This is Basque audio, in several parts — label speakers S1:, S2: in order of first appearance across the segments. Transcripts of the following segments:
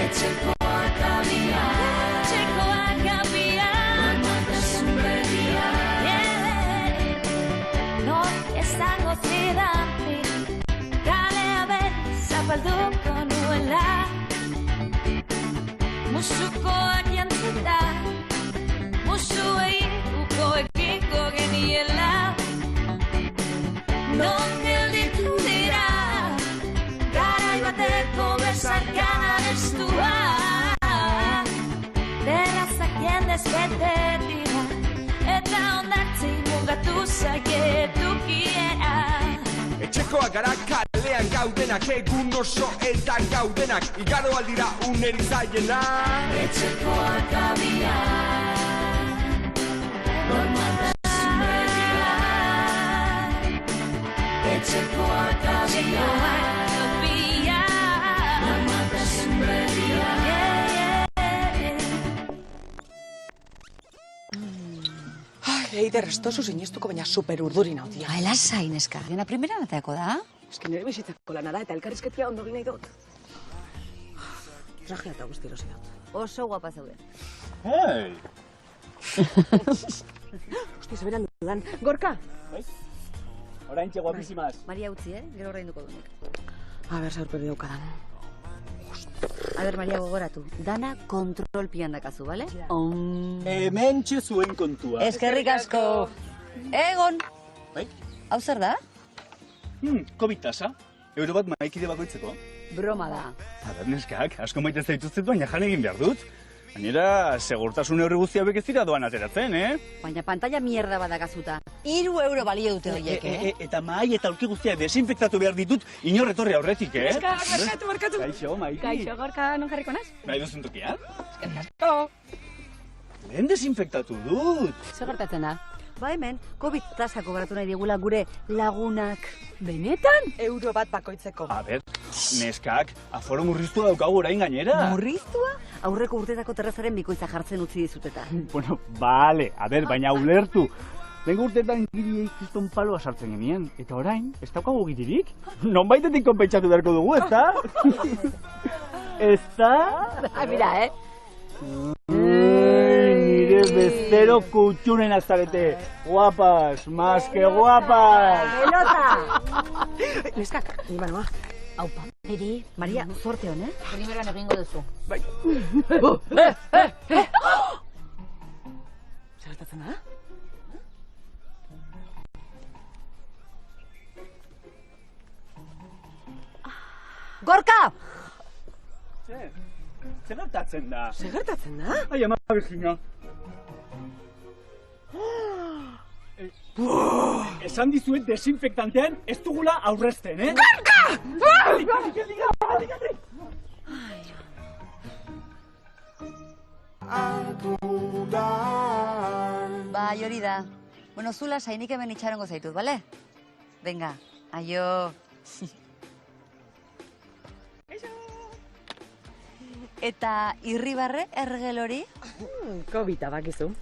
S1: Etxekoak abian Normaltasun berriak Nor esango zidan Kalea zapalduko nuela Musukoak jantzita Musuei uko egingo geniela Non gelditu dira Garai bateko besarkana estua Terrazak jendez bete dira Eta ondartzi mugatu zaietukiera
S2: Etxekoak gara kalean gaudenak, egun oso eta gaudenak, igaro aldira uneri zaiena.
S1: Etxekoak abian, normaltasun berriak. Etxekoak abian, normaltasun berriak.
S3: Eider, estozu sinestuko baina super urduri nautia.
S4: Lasai, neska. Dena primera nateako da?
S3: Eski nire bizitzako lanara eta elkarrizketia ondo nahi dut. Trajea eta guzti erosi dut.
S4: Oso guapa zaude.
S5: Hei!
S3: Hosti, zeberan dudan. Gorka!
S5: Bai? Oraintxe guapísimas.
S4: Maria utzi, gero horreinduko dunik.
S3: A ber, zaurperi daukadan.
S4: A ber, Maria gogoratu. Dana kontrolpian dakazu, bale?
S5: Hementxe zuen kontua.
S4: Eskerrik asko. Egon!
S5: Bai?
S4: Hau zer da?
S5: COVID tasa. Euro bat maikide bakoitzeko.
S4: Broma da.
S5: Aber, neskak, asko maite zaituztet baina jan egin behar dut. Gainera, segurtasun neurri guztia hauek ez dira doan ateratzen,
S4: Baina pantalla mierda badakazuta. 3 euro balio dute horiek,
S5: Eta mahai eta aurki guztia desinfektatu behar ditut inor etorri aurretik,
S3: Neska, barkatu.
S5: Kaixo, maiki.
S3: Kaixo, Gorka, non jarriko naz?
S5: Nahi duzun tokia?
S3: Eskerrik asko.
S5: Lehen desinfektatu dut.
S4: Zer gertatzen da? Ba hemen, COVID tasa kobratu nahi digula gure lagunak. Benetan?
S3: Euro bat bakoitzeko.
S5: A ber, neskak, aforo murriztua daukagu orain gainera.
S4: Murriztua? Aurreko urtetako terrazaren bikoitza jartzen utzi dizuteta.
S5: Bueno, bale, a ber, baina ulertu. Lengo urtetan giriei kriston paloa sartzen genien. Eta orain, ez daukagu giririk? Nonbaitetik konpentsatu beharko dugu, ezta? Ezta?
S4: Mira,
S5: Nire bestero kutxunen azarete. Guapas, más que guapas.
S4: Pelota!
S3: Neskak, nima noa.
S4: Aupa, niri, Maria, zorte hon, Primeran egingo duzu.
S3: Bai. Zer gertatzen da?
S4: Gorka!
S5: Zer gertatzen da?
S3: Zer gertatzen da?
S5: Ai, ama Virginia. Esan dizuet desinfektantean ez dugula aurrezten,
S3: Gorka!
S4: Bai, hori da. Bueno, zula sainik hemen itxarongo zaitut, bale? Venga, aio. Eta irribarre ergel hori?
S3: COVID bakizu.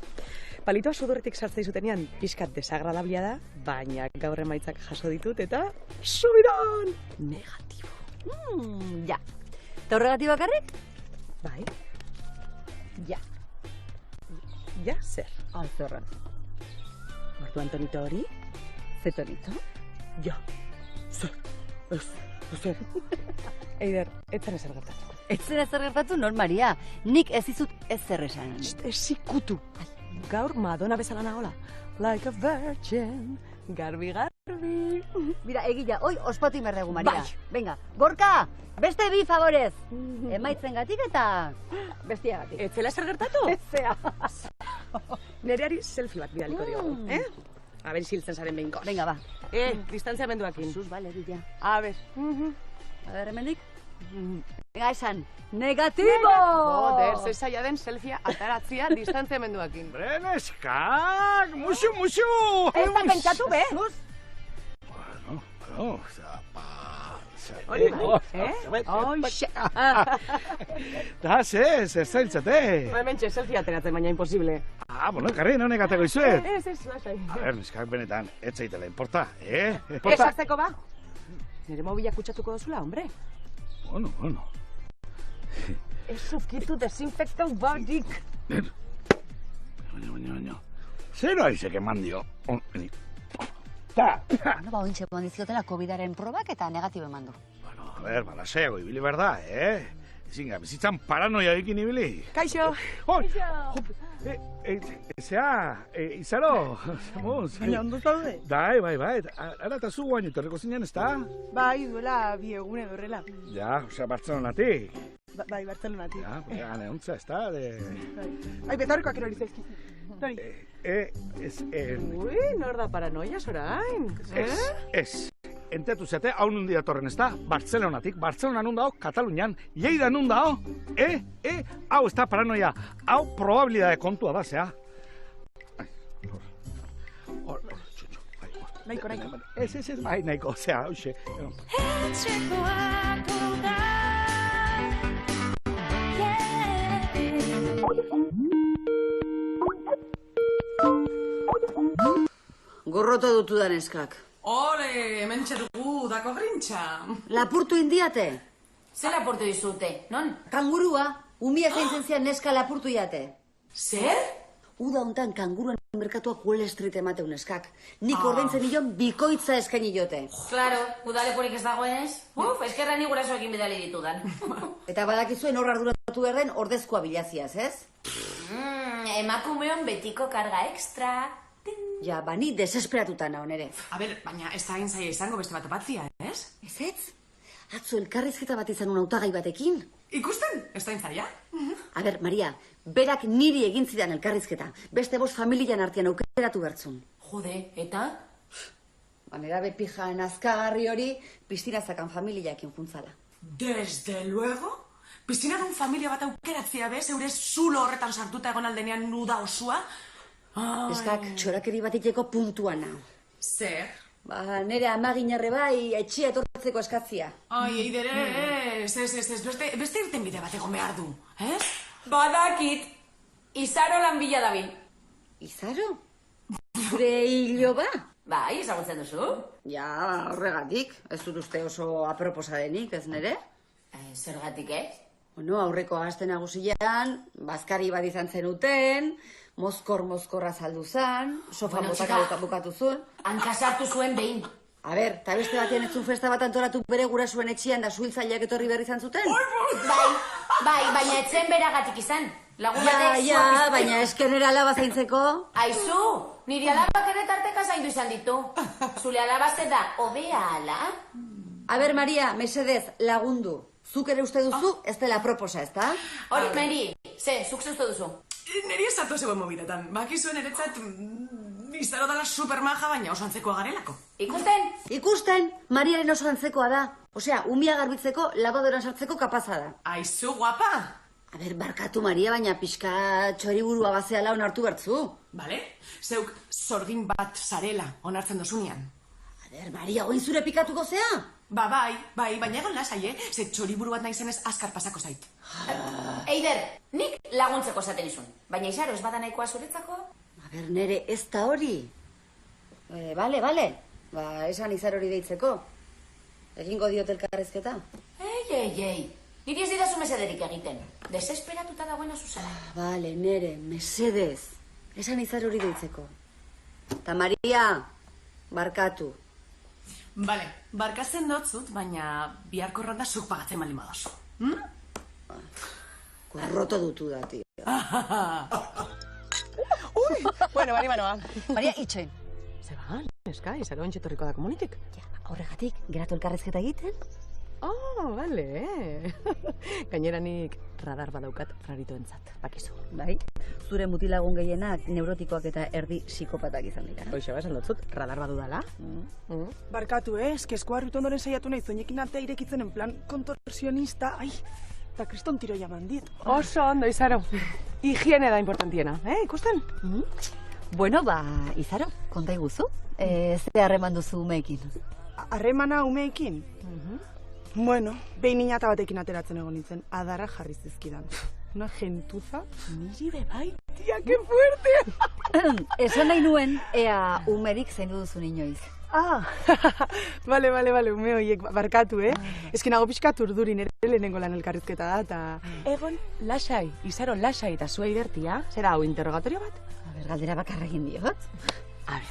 S3: Palitoa sudurretik sartzei zutenean pixkat desagradablia da, baina gaur emaitzak jaso ditut eta subiran! Negatibo.
S4: Ja. Eta horregatik bakarrik?
S3: Bai. Ja. Ja, zer?
S4: Alzorra.
S3: Orduan tonito hori?
S4: Ze tonito?
S3: Ja. Zer? Zer? Eider, etzen ezer gertatuko.
S4: Ez zen ezer gertatu, non, Maria? Nik ez dizut ez zer esan.
S3: Ez ikutu. Gaur Madonna bezala nagola. Like a virgin. Garbi.
S4: Mira, egila, hoi ospatu inberdegu, Maria.
S3: Bai.
S4: Venga, Gorka, beste bi favorez. Emaitzen gatik eta bestiagatik.
S3: Ez zela zer gertatu?
S4: Etzea.
S3: Nereari selfie bat bidaliko diogu, A ber, isiltzen zaren behinko.
S4: Venga, ba.
S3: Distantziamenduakin.
S4: Sus, bale, egila.
S3: A ber.
S4: A ber, hemendik. Venga, esan. Negatibo!
S3: Joder, zezaila den selfia ataratzia distantziamenduakin.
S2: Neskak, musu!
S4: Ez da pentsatu, be?
S2: Bueno,
S3: Hori bai,
S2: Da, zer zailtzate.
S3: Hementxe, selfie ateratzen, baina imposible.
S2: Bueno, karri, none gatako izuet.
S3: Ez, lasai.
S2: A ber, neskak benetan, ez zaitela, importa,
S3: Esartzeko ba? Nire mobilak kutsatuko dozula, hombre.
S2: Bueno.
S3: Ez ukitu desinfektau barik.
S6: Baina. Zero aizek eman dio. Ta!
S4: Bueno, ba, ointxe dizkiotela COVID-aren probak eta negatibo eman du.
S6: Bueno, a ver, balaseago ibili berda, Ezinga, bizitzan paranoia ekin ibili.
S3: Kaixo!
S6: Izaro, zemuz.
S7: Baina ondo zaude?
S6: Bai. Ara eta zu guain etorreko zinen, ez da?
S7: Bai, duela 2 egun edo horrela.
S6: Ja, osea, Bartzelonatik.
S7: Bai, Bartzelonatik.
S6: Ja, gane ontza, ez da?
S7: Ai, betarkoak erori zaizkizu. Tori.
S3: Ui, nor da paranoia, zorain?
S6: Ez. Entetu zate, hau nundi datorren, ez da? Bartzelonatik, Bartzelona nun dao, Katalunian, Lleida nun dao, hau ez da paranoia, hau probabilidade kontua da, zea.
S7: Naiko.
S6: Ez, bai, nahiko, zea, hoxe.
S1: Etxekoak da.
S4: Gorroto dutu da neskak.
S8: Ole, hemen dugu dako grintxa.
S4: Lapurtu indiate.
S1: Zer laportu dizute, non?
S4: Kangurua, umia zaintzen zian neska lapurtu iate.
S8: Zer?
S4: Uda hontan kanguruen merkatuak Wall Street emateun neskak. Nik ordaintzen nion bikoitza eskaini jote.
S1: Claro, udalekurik ez dagoenez. Eskerra ni gurasoekin bidali ditudan.
S4: Eta badakizuen hor arduratu erden ordezkoa bilaziaz, ez?
S1: Emakumeon betiko karga extra.
S4: Ja, bani desesperatuta naho nere.
S8: A ber, baina ez da hain zaila izango beste bat opatzia, ez?
S4: Ez? Atzo elkarrizketa bat izan un hautagai batekin.
S8: Ikusten, ez da hain zaila?
S4: A ber, Maria, berak niri egin zidan elkarrizketa. Beste 5 familian artean aukeratu bertzun.
S1: Jode, eta?
S4: Banera bepijan azkagarri hori, piztinazakan familiakin juntzala.
S8: Desde luego? Piztinadun familia bat aukeratzia bez, eure zulo horretan sartuta egon aldenean nuda osua?
S4: Eskak txorakeri bat iteko puntuan naho.
S8: Zer?
S4: Ba, nire amaginarre bai, etxia etortzeko eskatzia.
S8: Ai, eidere, ez, beste irten bide bat egon behar du, ez?
S1: Badakit, Izaro lan bila dabil.
S4: Izaro? Gure hilo ba?
S1: Bai, ezagutzen duzu?
S4: Ja, horregatik, ez dut uste oso aproposa denik, ez nere?
S1: Zergatik ez?
S4: Bueno, aurreko aste nagusian, bazkari bat izan zenuten, mozkorra saldu zan, sofan botaka bukatu zuen.
S1: Hankasartu zuen behin.
S4: A ber, eta beste batean ez zuen festa bat antolatu bere gurasoen etxian da suhiltzaileak etorri berri izan zuten?
S1: Bai, baina etzen beragatik izan. Lagun batek
S4: Ja, baina eskenera alaba zaintzeko.
S1: Aizu, niri alabak ere tarteka zaindu izan ditu. Zule alaba zer da, obea ala?
S4: A ber, Maria, mesedez, lagundu. Zuk ere uste duzu, ez dela proposa, ez da?
S1: Hori, Meri, zuk uste duzu?
S8: Neri ez hartu zegoen mobidetan. Bakizuen eretzat, Izaro dala supermaja, baina oso antzekoa garelako.
S4: Ikusten, Mariaren oso antzekoa da. Osea, umia garbitzeko, labadoran sartzeko kapaza da.
S8: Aizu, guapa!
S4: A ber, barkatu, Maria, baina pixka txoriburua bazeala onartu bertzu.
S8: Bale? Zeuk sorgin bat zarela onartzen dozunean.
S4: A ber, Maria, oin zure pikatuko zea?
S8: Bai, baina egon lasai, Ze txoriburu bat naizenez azkar pasako zait.
S1: Eider, nik laguntzeko esaten izun. Baina Izaro ez bada nahikoa zuretzako?
S4: A ber, nere, ez da hori. Bale. Ba, esan Izaro hori deitzeko. Egingo diot elkarrezketa.
S1: Ei. Niri ez didazu mesederik egiten. Desesperatuta dagoena zuzara.
S4: Bale, nere, mesedez. Esan Izaro hori deitzeko. Ta Maria, barkatu.
S8: Bale, barkatzen dotzut, baina biharko ronda zuk pagatzen bali madozu.
S4: Korroto dutu da, tio.
S7: Bueno, bari manoa.
S4: Maria, itxoin.
S3: Zeba, neska, Izaro entxetorriko da komunitik.
S4: Ja, horregatik, geratu elkarrezketa egiten?
S3: Bale. Gainera nik radar badaukat raritoentzat, bakizu.
S4: Bai, zure mutilagun gehienak neurotikoak eta erdi psikopatak izan dira.
S3: Hoxe, esan dotzut, radar badudala.
S7: Barkatu, eskezko harritu ondoren saiatu nahi zoinekin artea irekitzen en plan kontorsionista. Ai, eta kriston tiro jaman dit.
S3: Oso ondo, Izaro. Higiene da importantiena, ikusten?
S4: Bueno, ba, Izaro, konta iguzu. Ze harreman duzu umeekin?
S7: Harremana umeekin? Bueno, behin niñata batekin ateratzen egon nintzen, adarra jarri zizkidan. Una gentuza, niri bebai. Tia, que fuerte!
S4: Esan nahi nuen, ea umerik zaindu duzu inoiz.
S7: Ah, bale, ume horiek, barkatu, Eski nago pixkat urdurin ere lehenengo lan elkarrizketa da, eta...
S3: Egon, lasai, izaro lasai eta zua ibertia. Zera hau interrogatorio bat?
S4: A ber, galdera bakarra egin diot.
S3: A ber.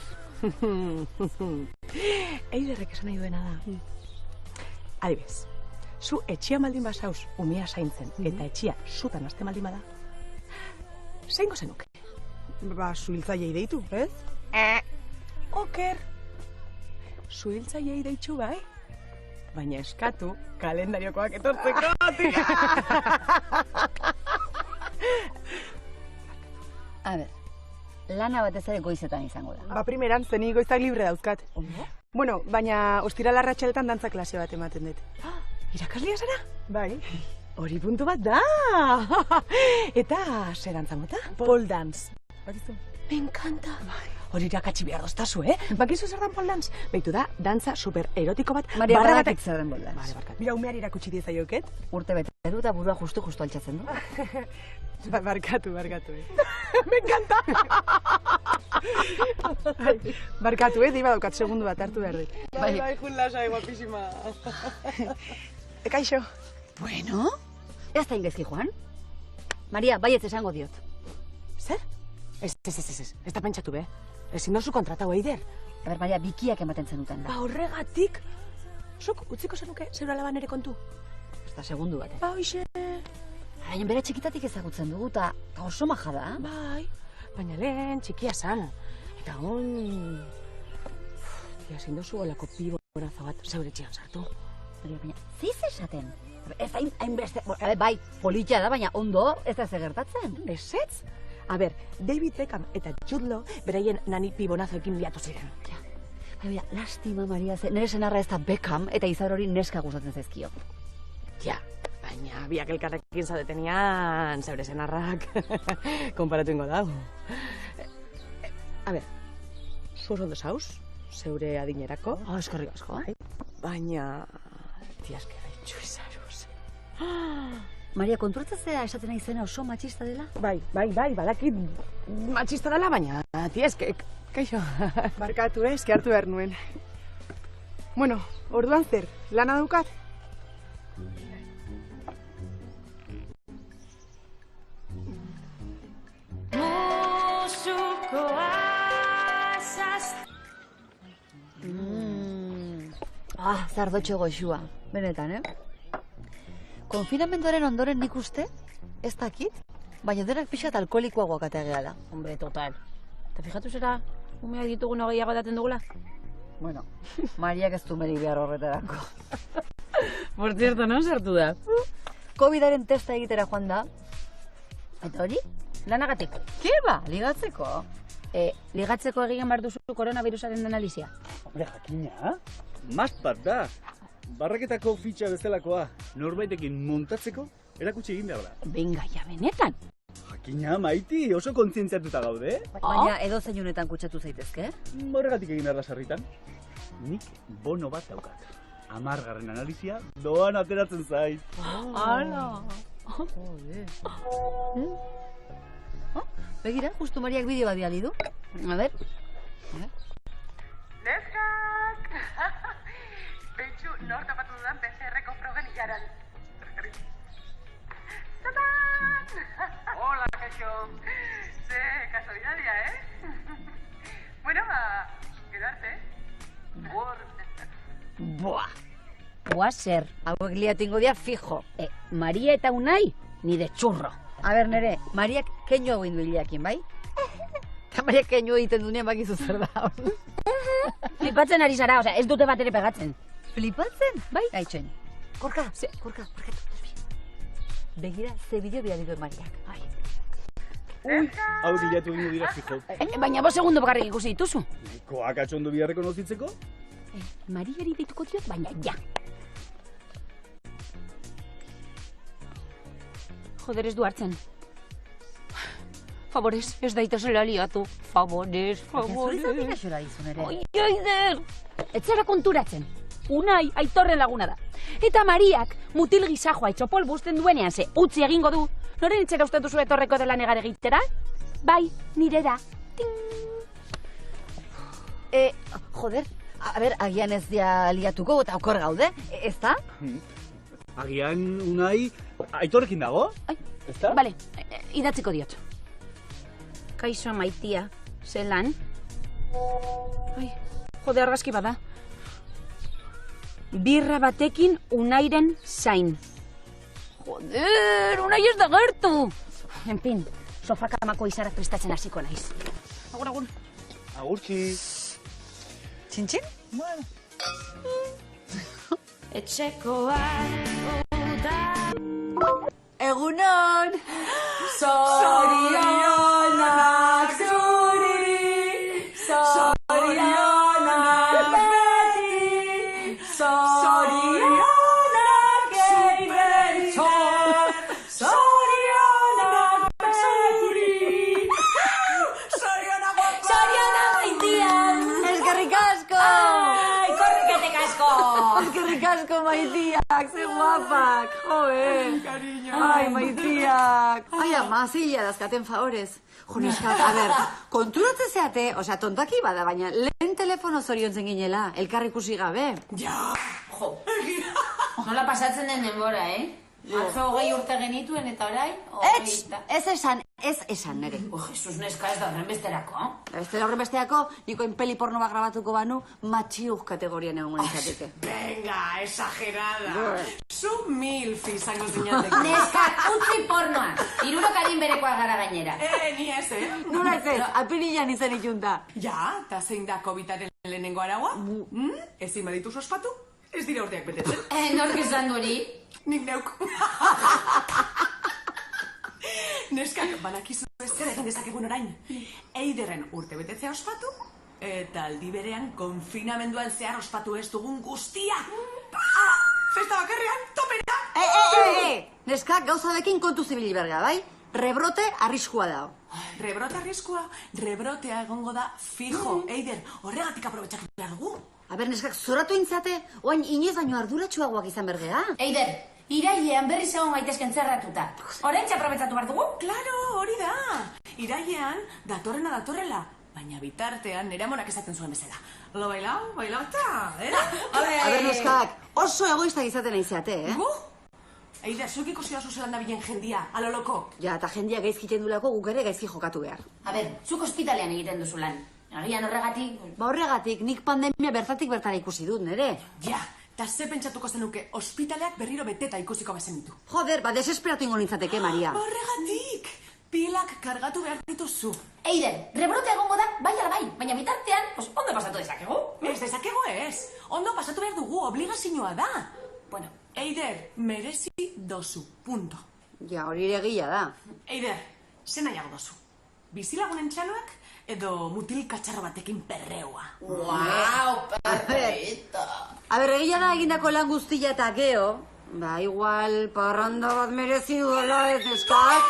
S3: Eiderrek esan nahi duena da. Adibez, zu etxia maldin basauz umea zaintzen, eta etxia zutan azte maldin bada. Zeingo zenuke?
S7: Ba, suhiltzaileei deitu, ez?
S3: Oker! Suhiltzaileei deitxu bai? Baina eskatu kalendariokoak etortzeko, tia!
S4: A ber, lana bat ez ere goizetan izango da.
S7: Ba, primeran, zeni goiztak libre dauzkat. Bueno, baina ostirala arratsaldetan dantza klase bat ematen dut.
S3: Irakaslea zara?
S7: Bai.
S3: Hori puntu bat da! Eta zer dantzangota? Pole dance.
S7: Bakizu?
S3: Me encanta! Hori irakatsi behar doztazu, Bakizu zer dan pole dance? Beitu da, dantza super erotiko bat.
S4: Maria,
S3: barra
S4: badakit zer den boldaz.
S3: Vale, barkat.
S7: Mira, umeari irakutsi diezaioket.
S4: Urte bete du eta burua justu altxatzen du.
S7: Barkatu, Me
S3: encanta!
S7: Barkatu, deiba daukat segundu bat hartu behar dut.
S3: Bai, jun lasai, guapísima.
S7: Kaixo.
S4: Bueno, ez da ingezki, Juan. Maria, baietz esango diot.
S3: Zer? Ez da pentsatu be. Ezin dozu kontratau, Eider.
S4: A ber, Maria, bikiak ematen zenuten da.
S3: Ba, horregatik. Zuk, utziko zenuke, zeura laban ere kontu.
S4: Ez da segundu bat,
S3: Ba, hoxe.
S4: Baina bere txikitatik ezagutzen dugu, eta oso maja da.
S3: Bai, baina lehen txikia zan. Eta hon... Tia, zein dozu olako piborazo bat zeure txian sartu.
S4: Baina, zeiz esaten? Ez hainbeste... Bai, politia da, baina ondo ez da ez gertatzen.
S3: Ezetz? A ber, David Beckham eta Jude Law beraien nani pibonazoekin liatu ziren.
S4: Ja. Baina, lastima, Maria, nire senarra ez da Beckham eta izar hori neska gustatzen zaizkio.
S3: Ja, baina biak elkarrekin zaudetenian zeure senarrak konparatu ingo dau. A ber, zuz ondo zauz, zeure adinerako. Eskerrik asko. Baina, tia eskerra itxu izaruz.
S4: Maria, konturatzea esaten nahi zena oso matxista dela?
S3: Bai, badakit matxista dela, baina, tia, kaixo.
S7: Barkatu, eski hartu behar nuen. Bueno, orduan zer, lana daukat?
S4: Zardotxo goxua. Benetan, Konfinamenduaren ondoren nik uste, ez dakit, baina denak pixat alkoholikoagoak ategeala.
S1: Hombre, total. Eta fijatu zera, umea ditugun hogeiago daten dugula?
S4: Bueno, Mariak ez du merik behar horretarako.
S1: Por cierto, non sartu da?
S4: Covidaren testa egitera joan da. Eta hori?
S1: Lanagatik.
S4: Keba, ligatzeko.
S1: Ligatzeko egin behar duzu koronavirusaren analizia.
S5: Hombre, jakina, mast bat da. Barraketako fitxa bezalakoa, norbaitekin montatzeko, erakutsi egin behar da.
S1: Benga, ja benetan.
S5: Jakina, Maiti, oso kontzientziatuta gaude.
S4: Baina edo zein honetan kutsatu zaitezke?
S5: Horregatik egin behar da sarritan. Nik bono bat daukat. 10. analizia doan ateratzen zait.
S1: Hala.
S4: Begira, justu Mariak bideo bat biali du. A ber.
S9: Neskak! Betxu, nor tapatu dudan PCR-ko frogen iaran. ¡Tatán! Hola, kaixo. Ze, kasualidadia, Bueno, gero arte.
S4: Buah. Buah zer. Hauek liatingo dia fijo. Maria eta Unai, ni de churro. A ber, nere, Mariak keinu hau indu hilakin, bai? Eta Mariak keinu egiten dunean bakizu zer da.
S1: Flipatzen ari zara, osea, ez dute bat ere pegatzen.
S4: Flipatzen? Bai? Gaitxoen. Korka, begira, ze bideo biali duen Mariak.
S5: Hau bilatu egin dira fijo.
S1: Baina 5 segundo bakarrik ikusi dituzu.
S5: Koak atxondo biharreko nozitzeko?
S1: Mariari deituko diot, baina ja. Joder, ez du hartzen. Favorez, ez daitezela liatu. Favorez.
S4: Zurizatik axola dizun ere.
S1: Oi, Eider! Ez zara konturatzen. Unai, Aitorren laguna da. Eta Mariak mutil gizajoa itxopol busten duenean ze utzi egingo du. Noren etxera uste duzu etorreko dela negar egitera? Bai, nire da.
S4: Joder, A ber, agian ez dia liatuko eta okor gaude, ez da?
S5: Agian Unai Aitorrekin dago? Ezta?
S1: Bale, idatziko diot. Kaixo Maitia, zelan? Ai, jode argazki bada. Birra batekin Unairen zain. Joder, Unai ez da gertu! En fin, sofakamako izarak prestatzen hasiko naiz. Agur, agur.
S5: Agurtzi.
S3: Txintxin?
S5: Bueno.
S4: Egunon!
S8: Zorionak zuri, zorionak beti, zorionak gehiago, zorionak zuri, zorionak
S4: Maitiak! Eskerrik asko!
S1: Ai, korrikatek asko!
S4: Eskerrik asko, Maitiak, ze guapak! Joder! Ai, Maitiak! Ai, ama, zila dazkaten favorez. Jo, neskak, a ber, konturatzen zeate, osea, tontaki bada, baina lehen telefono zoriontzen ginela, elkar ikusi gabe.
S8: Ja!
S1: Jo, nola pasatzen den denbora, Atzo 20 urte genituen eta orain,
S4: Ez esan, nere.
S1: Jesus, neska ez da horren besterako.
S4: Horren besteako, nikoen peli porno bat grabatuko banu, matxiuk kategorian egon izateke.
S8: Venga, exagerada. Zu milf izango zinateke.
S1: Neskak, utzi pornoa. Hirurokarin berekoa gara gainera.
S8: Ni ez,
S4: Nola ez, apirilan izan itunta.
S8: Ja, eta zein da COVID-aren lehenengo araua? Ezin badituz ospatu? Ez dira urteak betetzen.
S1: Nork esan hori?
S8: Nik neuk. Neskak, banakizu ez zer egin dezakegun orain. Eiderren urte betetzea ospatu, eta aldi berean konfinamenduan zehar ospatu ez dugun guztia. Festa bakarrean, topera!
S4: Neskak gauzadekin kontu zibili berga, bai? Rebrote arriskua dao.
S8: Rebrote arriskua, rebrotea egongo da fijo. Eider, horregatik aprobetxatu behar dugu.
S4: A ber, neskak, zoratu intzate, oain inoiz baino arduratsuagoak izan bergea.
S1: Eider, irailean berriz egon gaitezken zerratuta. Orain txaprobetzatu behar dugu?
S8: Claro, hori da. Irailean, datorrela. Baina bitartean, nire amonak esaten zuen bezala. Lo bailau eta, era?
S4: A ber, neskak, oso egoistak izaten aizeate,
S8: Gu? Eider, zuek ikusi oso zelan da bilen jendia, aloloko.
S4: Ja, eta jendia gaizkiten dulako guk ere gaizki jokatu behar.
S1: A ber, zuk ospitalean egiten duzu lan. Agian horregatik...
S4: Ba horregatik, nik pandemia bertatik bertara ikusi dut, nere?
S8: Ja, eta ze pentsatuko zenuke ospitaleak berriro beteta ikusiko bazen ditu.
S4: Joder, ba desesperatu ingo nintzateke, Maria.
S8: Horregatik, pilak kargatu behar dituzu.
S1: Eider, rebrote egongo da, bai ala bai, baina bitartean, ondo pasatu dezakegu.
S8: Ez dezakegu ez, ondo pasatu behar dugu, obligazioa da.
S1: Bueno,
S8: Eider, merezi dozu, punto.
S4: Ja, hori ere egia da.
S8: Eider, ze nahiago dozu? Bizilagunen txaloak edo mutil katxarro batekin perreua?
S1: Wow, perreita.
S4: A ber, egia da egindako lan guztia eta geo, ba, igual, parranda bat merezi duela ez neskak.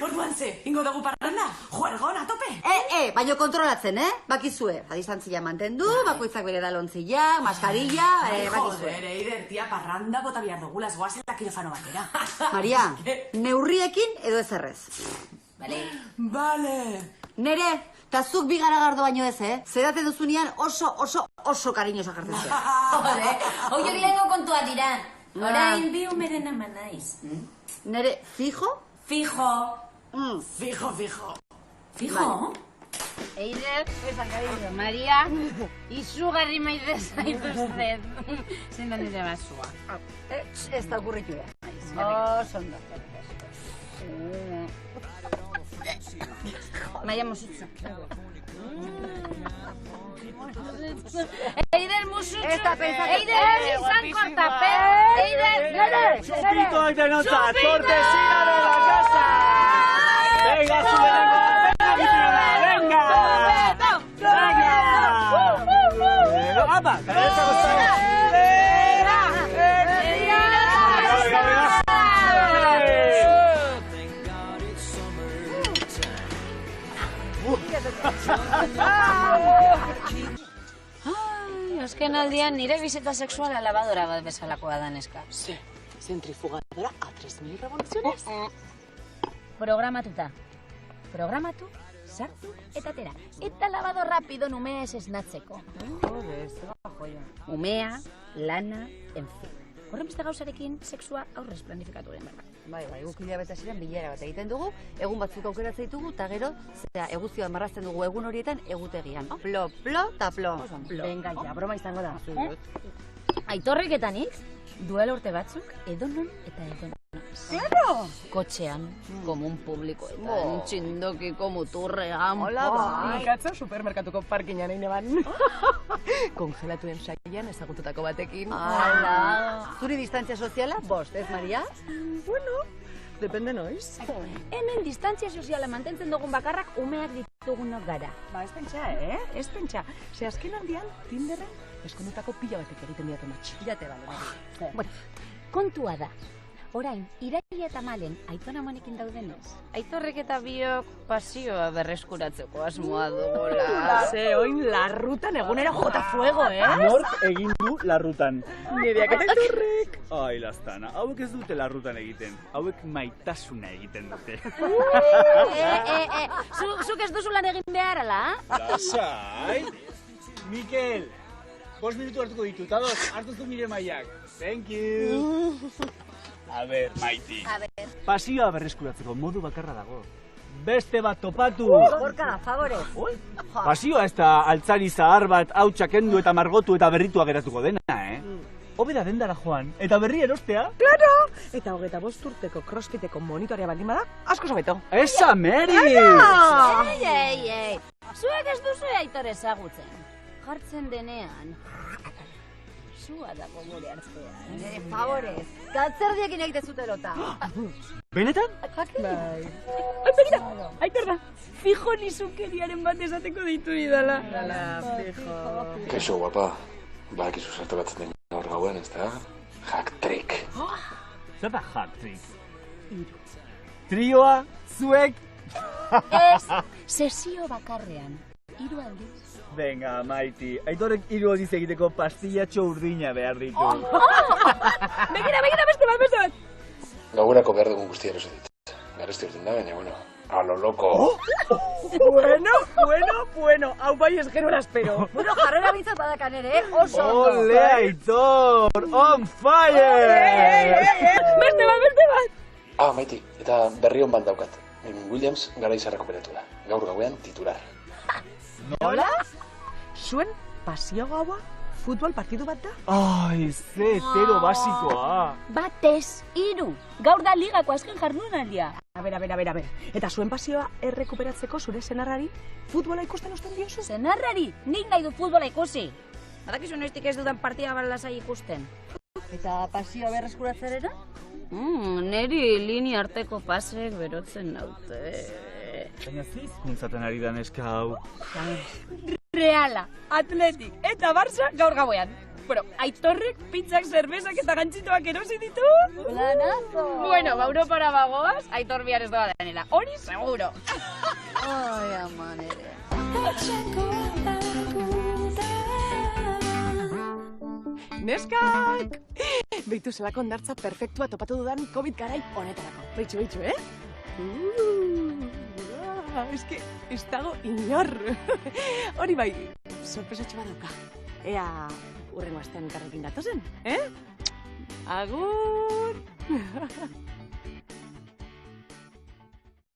S8: Orduan ze, ingo dugu parranda? Juergon, a tope?
S4: Baina kontrolatzen, Bakizue, distantzia mantendu, bakoitzak bere dalontzia, maskarilla, bakizue.
S8: Joder, Eider, tia, parranda bota behar dugula, ez goazela kirofano batera.
S4: Maria, neurriekin edo ez errez.
S8: Bale.
S4: Nere, eta zuk bigaragardo baino ez, Zerate duzunean oso kariñosa jartzen zuen.
S1: Jode, horiek lehenko kontua dira. Orain bi umeren ama naiz.
S4: Nere, fijo?
S1: Fijo.
S8: Fijo.
S1: Fijo?
S10: Eider, esan cariño, Maria, izugarri maite zaituztet. Zein da nire basua.
S4: Ez da okurritu da. Oso ondo.
S10: Maia musutzu. Eider musutzu. Eider izan kortapen. Eider, nere.
S5: Chupito de nota, cortesía de la casa. Venga, sube, venga, venga. Apa, cabeza costada.
S10: Azken aldian nire bizita sexuala lavadora bat bezalakoa da neska.
S3: Sí, centrifugadora a 3000 revoluciones.
S10: Programatuta. Programatu,
S1: sartu eta atera. Eta lavado rapido umea ez esnatzeko.
S3: Jode, ez da joia.
S1: Umea, lana, en fin. Horren beste gauzarekin sexua aurrez planifikatu den berba.
S4: Bai, guk hilabete hasieran bilera bat egiten dugu, egun batzuk aukeratzen ditugu, eta gero, eguzkia marrazten dugu egun horietan egutegian. Plo, plo, ta plo.
S3: Venga, ja, broma izango da.
S1: Aitorrek eta nik, duela urte batzuk, edonon eta edonon.
S3: Claro!
S1: Kotxean, komun publikoetan, txindokiko muturrean.
S3: Hola, bai. Ikatza supermerkatuko parkinan egin eban. Kongelatuen saian ezagututako batekin.
S4: Hala. Zuri distantzia soziala, bost, ez, Maria?
S3: Bueno, depende noiz.
S1: Hemen distantzia soziala mantentzen dugun bakarrak umeak ditugunok gara.
S3: Ba, ez pentsa, Ez pentsa. Ze azken aldian, Tinderren, eskondutako pila batek egiten diate matx.
S4: Jate, bale.
S1: Bueno, kontua da. Orain, Iraia eta Malen Aiton amonekin daudenez. Aitorrek eta biok pasioa berreskuratzeko asmoa dugola.
S3: Ze, oin larrutan egunera jota fuego,
S5: Nork egin du larrutan.
S3: Nideak eta Aitorrek.
S5: Ai, lastana, hauek ez dute larrutan egiten. Hauek maitasuna egiten dute.
S1: Zuk ez duzu lan egin behar, ala?
S5: Lasai! Mikel, 5 minutu hartuko ditut, ados, hartuzu nire maiak. Thank you! A ber, Maiti. Pasioa berreskuratzeko modu bakarra dago. Beste bat topatu!
S4: Gorka, favorez.
S5: Pasioa ez da altzari zahar bat hautsa kendu eta margotu eta berritua geratuko dena, Hobe da dendara joan, eta berri erostea.
S3: Claro! Eta 25 urteko crossfiteko monitorea baldin bada, asko sobeto.
S5: Esa, Meri!
S1: Ei! Zuek ez duzu Aitor ezagutzen. Jartzen denean. Zua dago gure artean.
S4: Favorez, galtzerdiekin egite zutelota.
S5: Benetan?
S3: Bai.
S1: Aitor da, fijo nizukeriaren bat esateko deitu idala.
S3: Fijo.
S11: Kaixo, guapa. Badakizu zertu batzen den gaur gauen, ez da? Hack-trick.
S5: Zer da hack-trick? Trioa, zuek?
S1: Ez, sesio bakarrean. 3 aldiz.
S5: Venga, Maiti, Aitorrek 3 aldiz egiteko pastillatxo urdina behar ditu.
S1: Begira, beste bat!
S11: Gauerako behar dugun guztia eroso dit. Garesti urten da, baina, bueno, a lo loco.
S3: Bueno, hau bai ez gero espero.
S4: Bueno, jarrera bintzat badakan ere, oso ondo.
S5: Ole, Aitor! On fire!
S1: Beste bat!
S11: Ah, Maiti, eta berri hon bat daukat. Williams garaiz errekuperatu da. Gaur gauean titular.
S3: Nola? Zuen pasio gaua futbol partidu bat da?
S5: Ai, ze hetero basikoa.
S1: Batez, 3. Gaur da ligako azken jardunaldia.
S3: A ber. Eta zuen pasioa errekuperatzeko zure senarrari futbola ikusten usten diozu?
S1: Senarrari, nik nahi du futbola ikusi. Badakizu noiztik ez dudan partida balasai ikusten.
S4: Eta pasioa berreskuratzerena?
S1: Neri linea arteko pasek berotzen naute.
S5: Baina zizkuntzaten ari da neska hau.
S1: Reala, Atletik eta Barça gaur gauean. Bueno, Aitorrek pizzak, zerbezak eta gantzitoak erosi ditu.
S4: Planazo!
S1: Bueno, Europara bagoaz, Aitor bihar ez doa denela. Hori seguro.
S4: Ai, ama nere.
S3: Neskak! Beitu zelako ondartza perfektua topatu dudan COVID garai honetarako. Beitxu, Ez que, ez dago inor. Hori bai, sorpresatxo bat dauka. Ea, urrengo astean elkarrekin datozen, Agur!